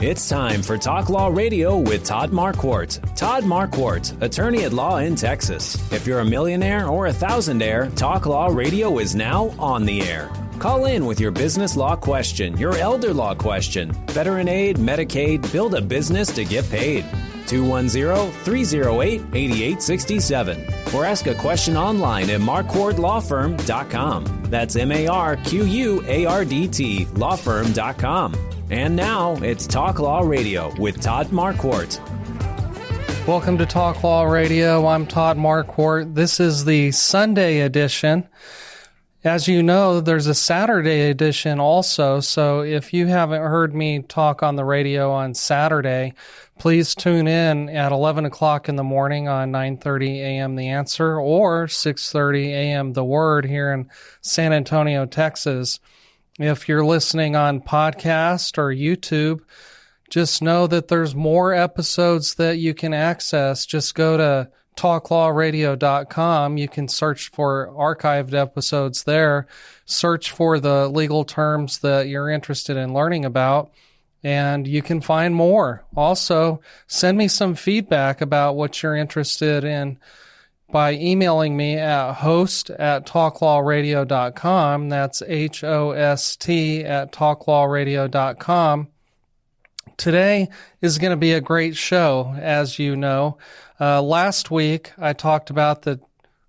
It's time for Talk Law Radio with Todd Marquardt. Todd Marquardt, attorney at law in Texas. If you're a millionaire or a thousandaire, Talk Law Radio is now on the air. Call in with your business law question, your elder law question, veteran aid, Medicaid, build a business to get paid. 210-308-8867. Or ask a question online at marquardtlawfirm.com. That's MARQUARDT lawfirm.com. And now it's Talk Law Radio with Todd Marquardt. Welcome to Talk Law Radio. I'm Todd Marquardt. This is the Sunday edition. As you know, there's a Saturday edition also, so if you haven't heard me talk on the radio on Saturday, please tune in at 11 o'clock in the morning on 9:30 a.m. The Answer or 6:30 a.m. The Word here in San Antonio, Texas. If you're listening on podcast or YouTube, just know that there's more episodes that you can access. Just go to talklawradio.com. You can search for archived episodes there. Search for the legal terms that you're interested in learning about, and you can find more. Also, send me some feedback about what you're interested in by emailing me at host@talklawradio.com. That's HOST@talklawradio.com. Today is going to be a great show, as you know. Last week, I talked about the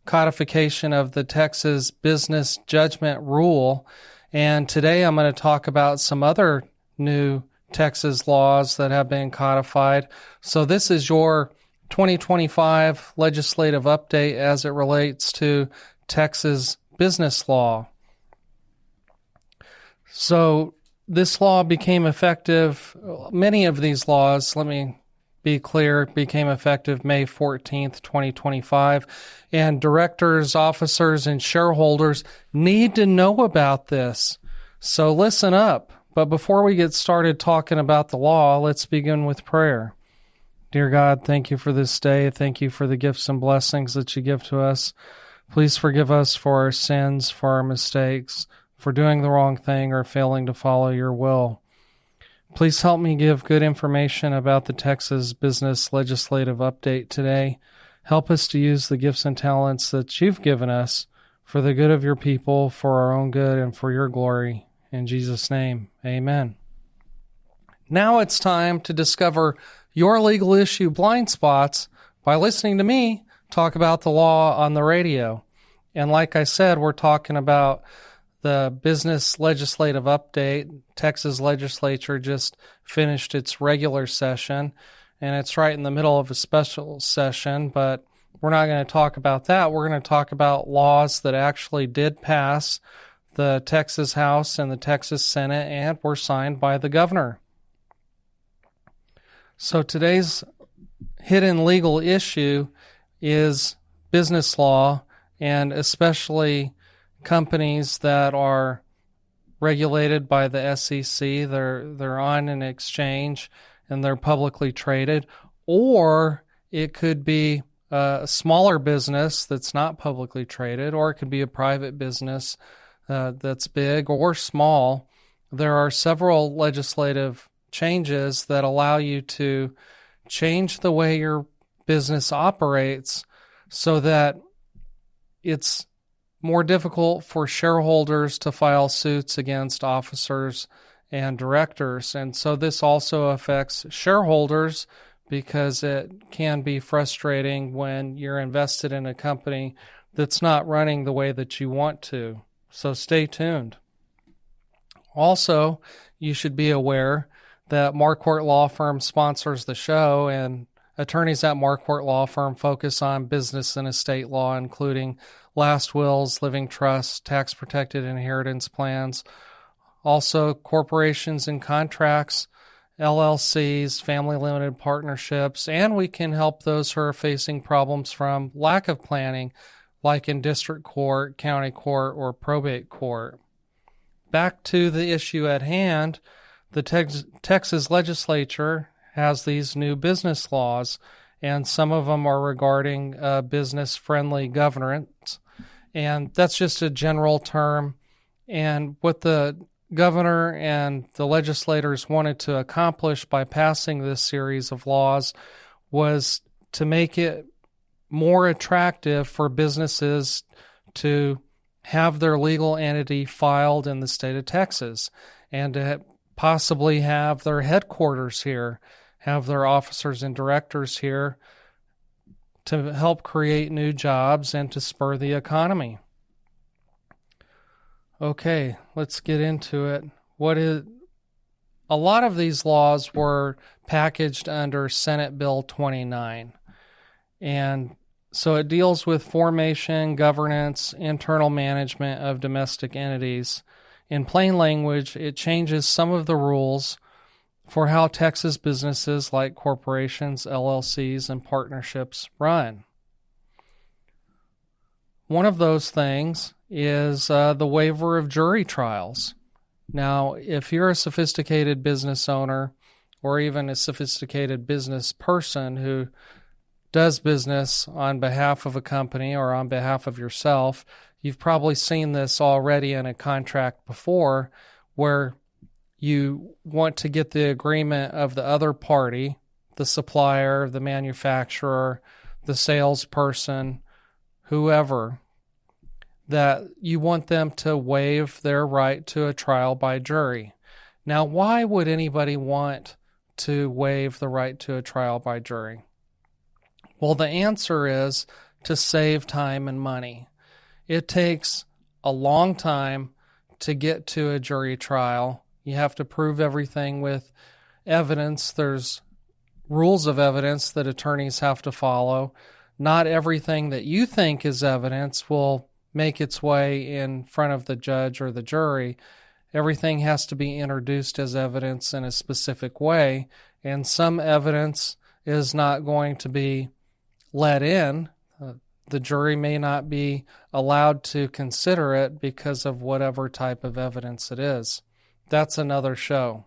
codification of the Texas Business Judgment Rule, and today I'm going to talk about some other new Texas laws that have been codified. So this is your 2025 legislative update as it relates to Texas business law. So this law became effective, many of these laws, let me be clear, became effective May 14th, 2025, and directors, officers, and shareholders need to know about this. So listen up. But before we get started talking about the law, let's begin with prayer. Dear God, thank you for this day. Thank you for the gifts and blessings that you give to us. Please forgive us for our sins, for our mistakes, for doing the wrong thing or failing to follow your will. Please help me give good information about the Texas Business Legislative Update today. Help us to use the gifts and talents that you've given us for the good of your people, for our own good, and for your glory. In Jesus' name, amen. Now it's time to discover your legal issue blind spots by listening to me talk about the law on the radio. And like I said, we're talking about the Business Legislative Update. Texas legislature just finished its regular session, and it's right in the middle of a special session, but we're not going to talk about that. We're going to talk about laws that actually did pass the Texas House and the Texas Senate and were signed by the governor. So today's hidden legal issue is business law, and especially companies that are regulated by the SEC. They're on an exchange and they're publicly traded, or it could be a smaller business that's not publicly traded, or it could be a private business that's big or small. There are several legislative changes that allow you to change the way your business operates so that it's more difficult for shareholders to file suits against officers and directors. And so this also affects shareholders because it can be frustrating when you're invested in a company that's not running the way that you want to. So stay tuned. Also, you should be aware that Marquardt Law Firm sponsors the show, and attorneys at Marquardt Law Firm focus on business and estate law, including last wills, living trusts, tax-protected inheritance plans, also corporations and contracts, LLCs, family limited partnerships, and we can help those who are facing problems from lack of planning, like in district court, county court, or probate court. Back to the issue at hand, the Texas legislature has these new business laws, and some of them are regarding business-friendly governance, and that's just a general term. And what the governor and the legislators wanted to accomplish by passing this series of laws was to make it more attractive for businesses to have their legal entity filed in the state of Texas and to possibly have their headquarters here, have their officers and directors here to help create new jobs and to spur the economy. Okay, let's get into it. A lot of these laws were packaged under Senate Bill 29. And so it deals with formation, governance, internal management of domestic entities. In plain language, it changes some of the rules for how Texas businesses like corporations, LLCs, and partnerships run. One of those things is the waiver of jury trials. Now, if you're a sophisticated business owner or even a sophisticated business person who does business on behalf of a company or on behalf of yourself, you've probably seen this already in a contract before where you want to get the agreement of the other party, the supplier, the manufacturer, the salesperson, whoever, that you want them to waive their right to a trial by jury. Now, why would anybody want to waive the right to a trial by jury? Well, the answer is to save time and money. It takes a long time to get to a jury trial. You have to prove everything with evidence. There's rules of evidence that attorneys have to follow. Not everything that you think is evidence will make its way in front of the judge or the jury. Everything has to be introduced as evidence in a specific way, and some evidence is not going to be let in. The jury may not be allowed to consider it because of whatever type of evidence it is. That's another show.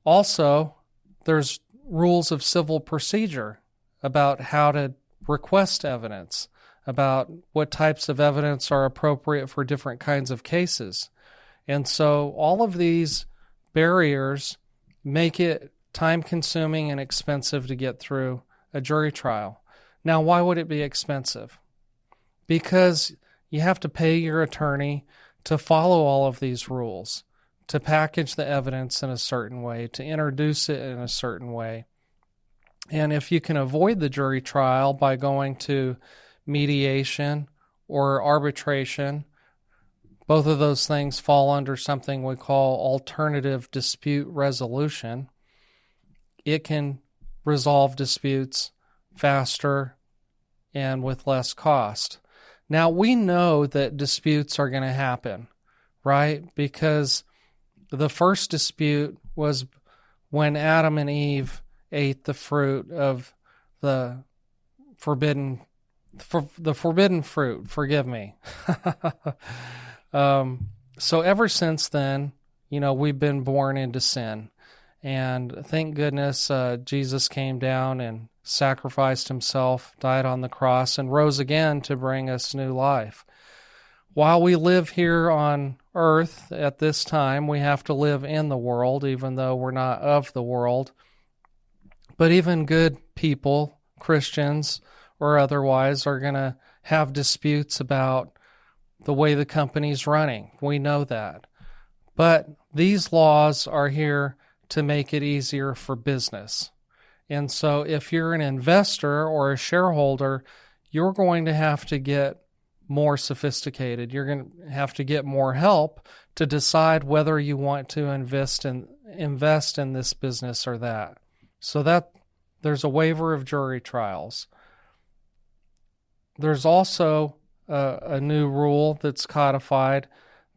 Also, there's rules of civil procedure about how to request evidence, about what types of evidence are appropriate for different kinds of cases. And so all of these barriers make it time-consuming and expensive to get through a jury trial. Now, why would it be expensive? Because you have to pay your attorney to follow all of these rules, to package the evidence in a certain way, to introduce it in a certain way. And if you can avoid the jury trial by going to mediation or arbitration, both of those things fall under something we call alternative dispute resolution. It can resolve disputes faster and with less cost. Now, we know that disputes are going to happen, right? Because the first dispute was when Adam and Eve ate the fruit of the forbidden fruit. Forgive me. So ever since then, we've been born into sin. And thank goodness Jesus came down and sacrificed himself, died on the cross, and rose again to bring us new life. While we live here on earth at this time, we have to live in the world, even though we're not of the world. But even good people, Christians or otherwise, are going to have disputes about the way the company's running. We know that. But these laws are here to make it easier for business. And so if you're an investor or a shareholder, you're going to have to get more sophisticated. You're going to have to get more help to decide whether you want to invest in this business or that. So that there's a waiver of jury trials. There's also a new rule that's codified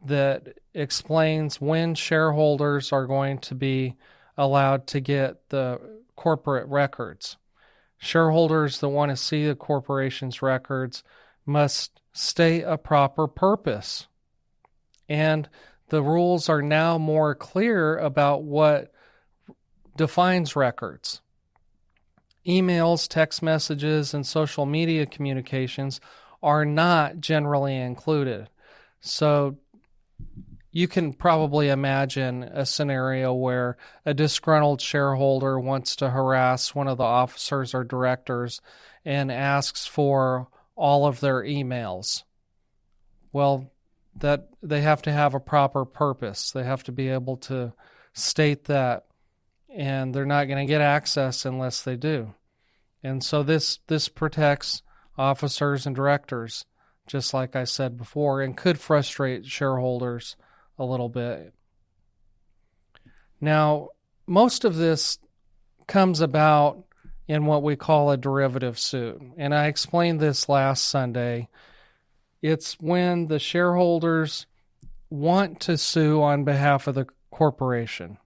that explains when shareholders are going to be allowed to get the corporate records. Shareholders that want to see the corporation's records must state a proper purpose. And the rules are now more clear about what defines records. Emails, text messages, and social media communications are not generally included. So you can probably imagine a scenario where a disgruntled shareholder wants to harass one of the officers or directors and asks for all of their emails. Well, that they have to have a proper purpose. They have to be able to state that, and they're not going to get access unless they do. And so this protects officers and directors, just like I said before, and could frustrate shareholders a little bit. Now, most of this comes about in what we call a derivative suit. And I explained this last Sunday. It's when the shareholders want to sue on behalf of the corporation.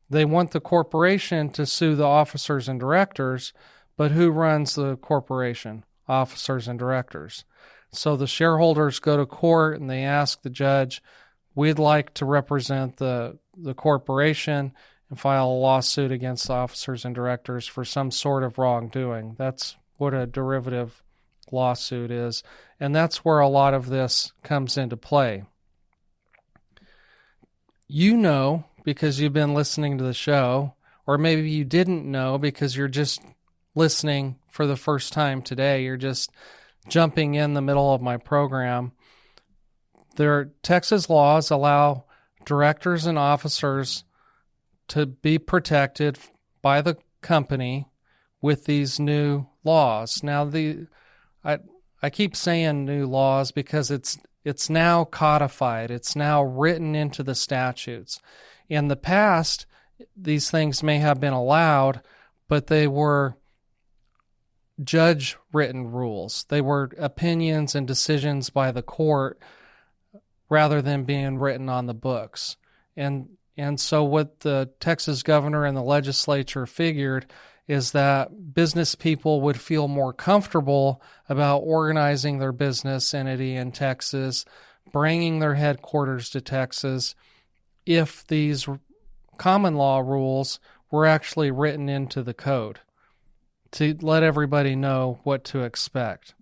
They want the corporation to sue the officers and directors, but who runs the corporation? Officers and directors. So the shareholders go to court and they ask the judge, we'd like to represent the corporation and file a lawsuit against the officers and directors for some sort of wrongdoing. That's what a derivative lawsuit is. And that's where a lot of this comes into play. You know, because you've been listening to the show, or maybe you didn't know because you're just listening for the first time today. You're just jumping in the middle of my program. Texas laws allow directors and officers to be protected by the company with these new laws. Now, I keep saying new laws because it's now codified. It's now written into the statutes. In the past, these things may have been allowed, but they were judge-written rules. They were opinions and decisions by the court rather than being written on the books. And so what the Texas governor and the legislature figured is that business people would feel more comfortable about organizing their business entity in Texas, bringing their headquarters to Texas, if these common law rules were actually written into the code to let everybody know what to expect.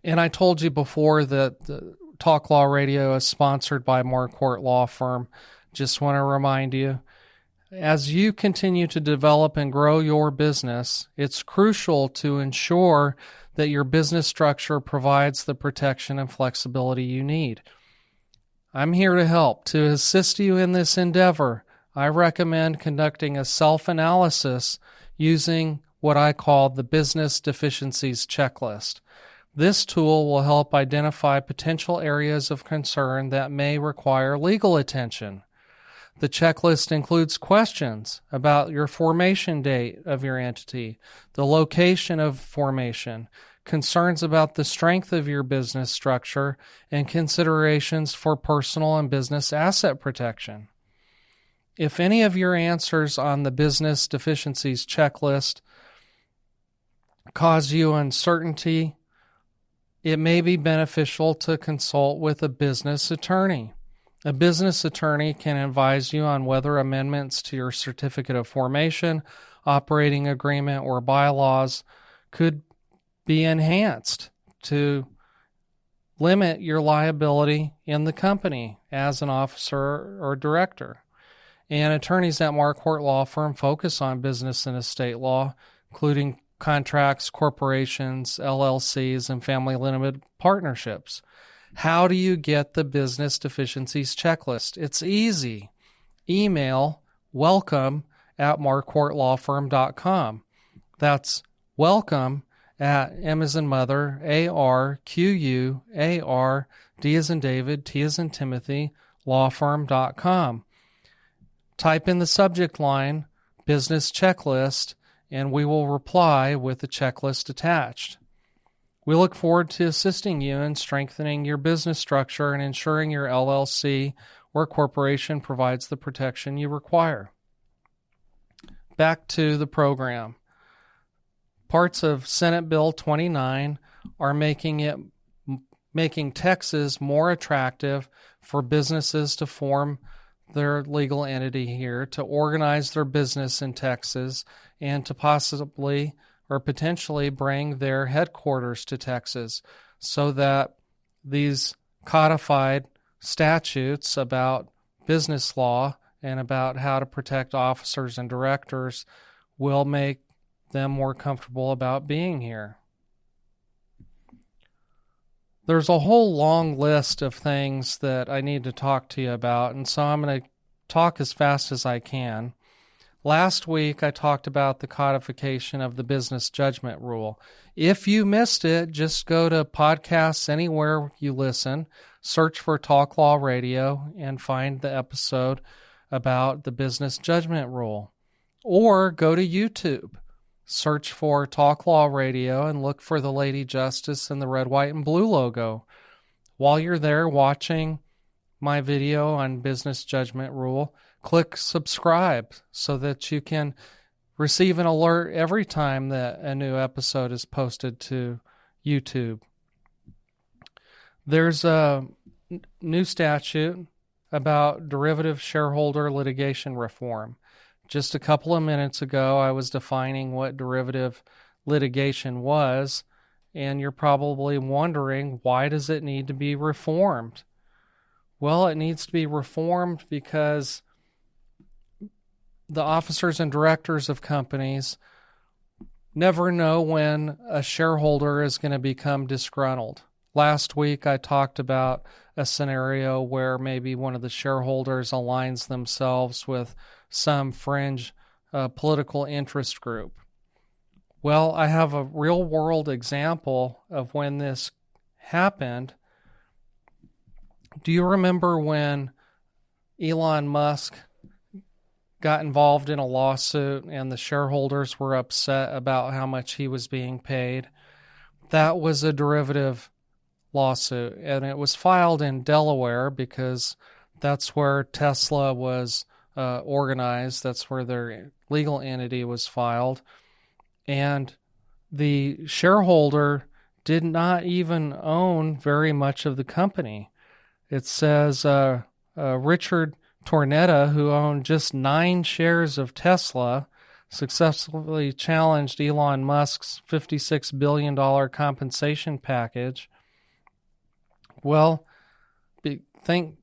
And I told you before that the Talk Law Radio is sponsored by Marquardt Law Firm. Just want to remind you, as you continue to develop and grow your business, it's crucial to ensure that your business structure provides the protection and flexibility you need. I'm here to help. To assist you in this endeavor, I recommend conducting a self-analysis using what I call the Business Deficiencies Checklist. This tool will help identify potential areas of concern that may require legal attention. The checklist includes questions about your formation date of your entity, the location of formation, concerns about the strength of your business structure, and considerations for personal and business asset protection. If any of your answers on the Business Deficiencies Checklist cause you uncertainty, it may be beneficial to consult with a business attorney. A business attorney can advise you on whether amendments to your certificate of formation, operating agreement, or bylaws could be enhanced to limit your liability in the company as an officer or director. And attorneys at Marquardt Law Firm focus on business and estate law, including contracts, corporations, LLCs, and family limited partnerships. How do you get the Business Deficiencies Checklist? It's easy. Email welcome@marquardtlawfirm.com. That's welcome at M as in mother, ARQUAR, D as in David, T as in Timothy, lawfirm.com. Type in the subject line, business checklist, and we will reply with the checklist attached. We look forward to assisting you in strengthening your business structure and ensuring your LLC or corporation provides the protection you require. Back to the program. Parts of Senate Bill 29 are making Texas more attractive for businesses to form their legal entity here, to organize their business in Texas, and to possibly or potentially bring their headquarters to Texas so that these codified statutes about business law and about how to protect officers and directors will make them more comfortable about being here. There's a whole long list of things that I need to talk to you about, and so I'm going to talk as fast as I can. Last week, I talked about the codification of the business judgment rule. If you missed it, just go to podcasts anywhere you listen, search for Talk Law Radio, and find the episode about the business judgment rule. Or go to YouTube, search for Talk Law Radio, and look for the Lady Justice and the red, white, and blue logo. While you're there watching my video on business judgment rule, click subscribe so that you can receive an alert every time that a new episode is posted to YouTube. There's a new statute about derivative shareholder litigation reform. Just a couple of minutes ago, I was defining what derivative litigation was, and you're probably wondering, why does it need to be reformed? Well, it needs to be reformed because the officers and directors of companies never know when a shareholder is going to become disgruntled. Last week, I talked about a scenario where maybe one of the shareholders aligns themselves with some fringe political interest group. Well, I have a real-world example of when this happened. Do you remember when Elon Musk got involved in a lawsuit and the shareholders were upset about how much he was being paid? That was a derivative lawsuit, and it was filed in Delaware because that's where Tesla was organized. That's where their legal entity was filed. And the shareholder did not even own very much of the company. It says Richard Tornetta, who owned just 9 shares of Tesla, successfully challenged Elon Musk's $56 billion compensation package. Well, thank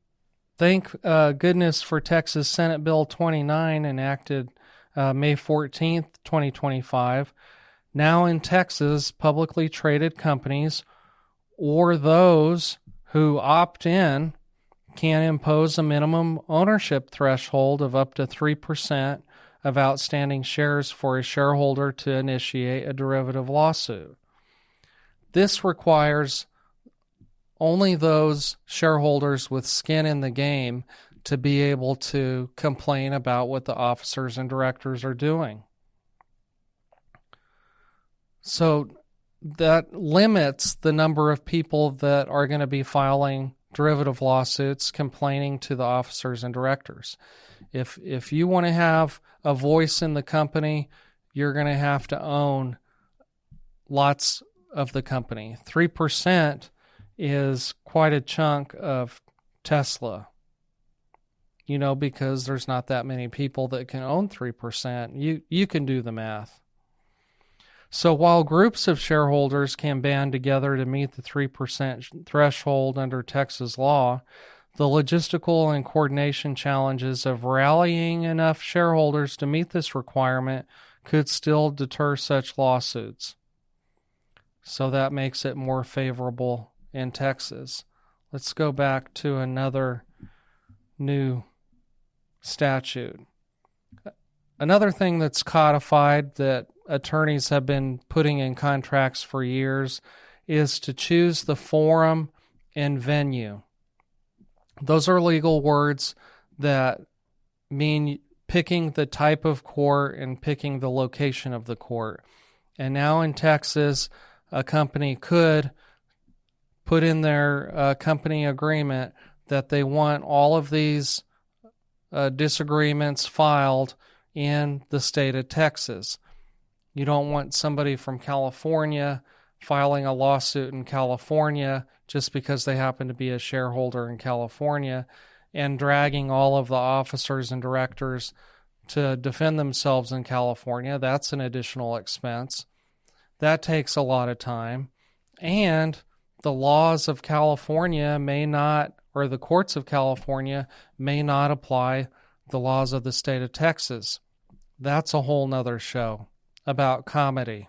goodness for Texas Senate Bill 29, enacted May 14th, 2025. Now in Texas, publicly traded companies or those who opt in can impose a minimum ownership threshold of up to 3% of outstanding shares for a shareholder to initiate a derivative lawsuit. This requires only those shareholders with skin in the game to be able to complain about what the officers and directors are doing. So that limits the number of people that are going to be filing derivative lawsuits complaining to the officers and directors. If you want to have a voice in the company, you're going to have to own lots of the company. 3% is quite a chunk of Tesla, because there's not that many people that can own 3%. You can do the math. So while groups of shareholders can band together to meet the 3% threshold under Texas law, the logistical and coordination challenges of rallying enough shareholders to meet this requirement could still deter such lawsuits. So that makes it more favorable in Texas. Let's go back to another new statute. Another thing that's codified that attorneys have been putting in contracts for years is to choose the forum and venue. Those are legal words that mean picking the type of court and picking the location of the court. And now in Texas, a company could put in their company agreement that they want all of these disagreements filed in the state of Texas. You don't want somebody from California filing a lawsuit in California just because they happen to be a shareholder in California and dragging all of the officers and directors to defend themselves in California. That's an additional expense. That takes a lot of time. And the laws of California may not or the courts of California may not apply the laws of the state of Texas. That's a whole nother show about comedy.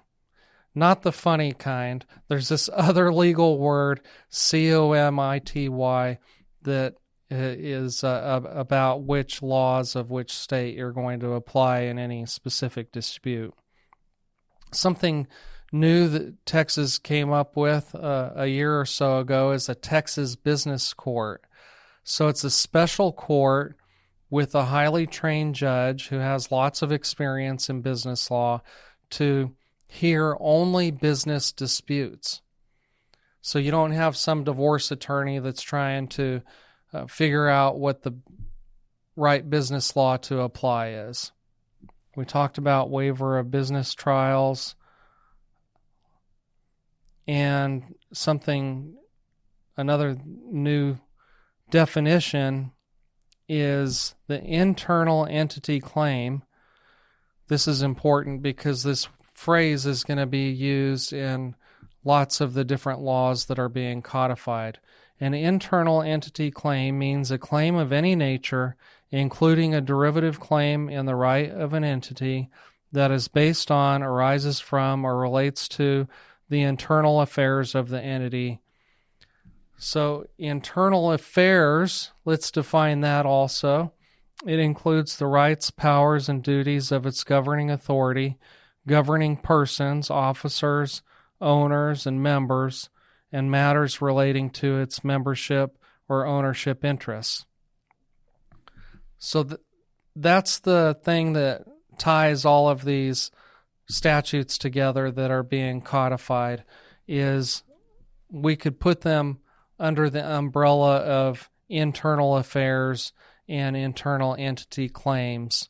Not the funny kind. There's this other legal word, comity, that is about which laws of which state you're going to apply in any specific dispute. Something new that Texas came up with a year or so ago is a Texas Business Court. So it's a special court with a highly trained judge who has lots of experience in business law to hear only business disputes. So you don't have some divorce attorney that's trying to figure out what the right business law to apply is. We talked about waiver of business trials, and another new definition is the internal entity claim. This is important because this phrase is going to be used in lots of the different laws that are being codified. An internal entity claim means a claim of any nature, including a derivative claim in the right of an entity that is based on, arises from, or relates to the internal affairs of the entity. So internal affairs, let's define that also. It includes the rights, powers, and duties of its governing authority, governing persons, officers, owners, and members, and matters relating to its membership or ownership interests. So that's the thing that ties all of these statutes together that are being codified, is we could put them under the umbrella of internal affairs and internal entity claims.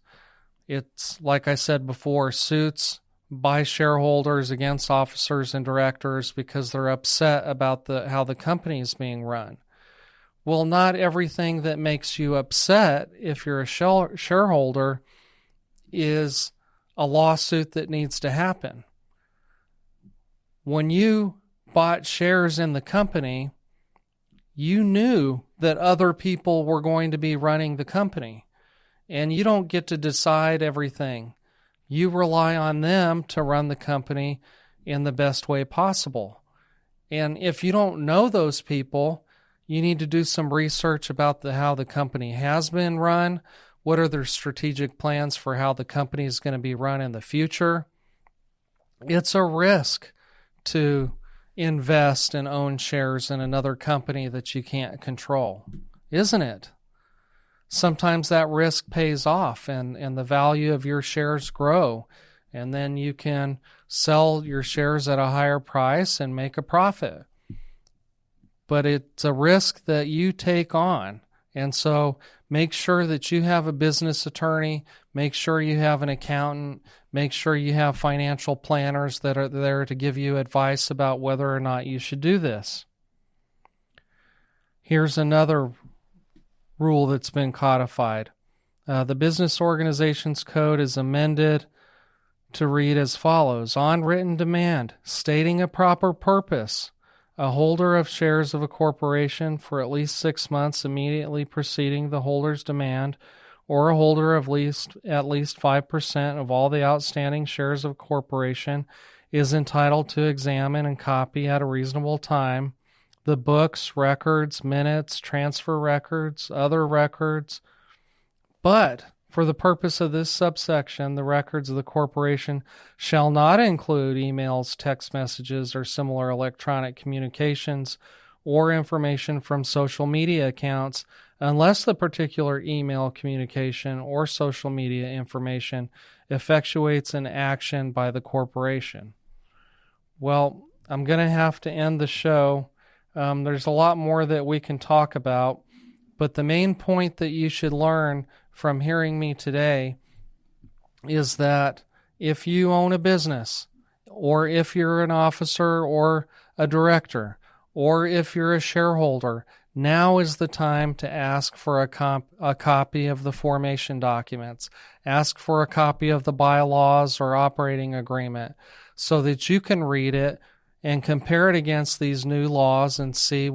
It's, like I said before, suits by shareholders against officers and directors because they're upset about how the company is being run. Well, not everything that makes you upset if you're a shareholder is a lawsuit that needs to happen. When you bought shares in the company, you knew that other people were going to be running the company, and you don't get to decide everything. You rely on them to run the company in the best way possible. And if you don't know those people, you need to do some research about how the company has been run. What are their strategic plans for how the company is going to be run in the future? It's a risk to invest and own shares in another company that you can't control, isn't it? Sometimes that risk pays off and the value of your shares grow, and then you can sell your shares at a higher price and make a profit. But it's a risk that you take on. And so make sure that you have a business attorney, make sure you have an accountant, make sure you have financial planners that are there to give you advice about whether or not you should do this. Here's another rule that's been codified. The Business Organizations Code is amended to read as follows: on written demand, stating a proper purpose, a holder of shares of a corporation for at least 6 months immediately preceding the holder's demand, or a holder of at least 5% of all the outstanding shares of a corporation, is entitled to examine and copy at a reasonable time the books, records, minutes, transfer records, other records. But for the purpose of this subsection, the records of the corporation shall not include emails, text messages, or similar electronic communications or information from social media accounts unless the particular email communication or social media information effectuates an action by the corporation. Well, I'm going to have to end the show. There's a lot more that we can talk about, but the main point that you should learn from hearing me today is that if you own a business, or if you're an officer or a director, or if you're a shareholder, now is the time to ask for a copy of the formation documents. Ask for a copy of the bylaws or operating agreement so that you can read it and compare it against these new laws and see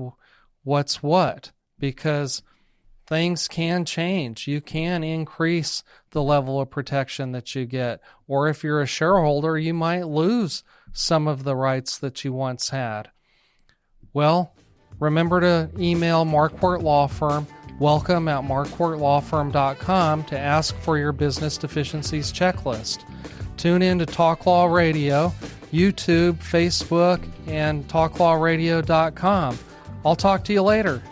what's what. because things can change. You can increase the level of protection that you get. Or if you're a shareholder, you might lose some of the rights that you once had. Well, remember to email Marquardt Law Firm, welcome@marquardtlawfirm.com, to ask for your business deficiencies checklist. Tune in to Talk Law Radio, YouTube, Facebook, and talklawradio.com. I'll talk to you later.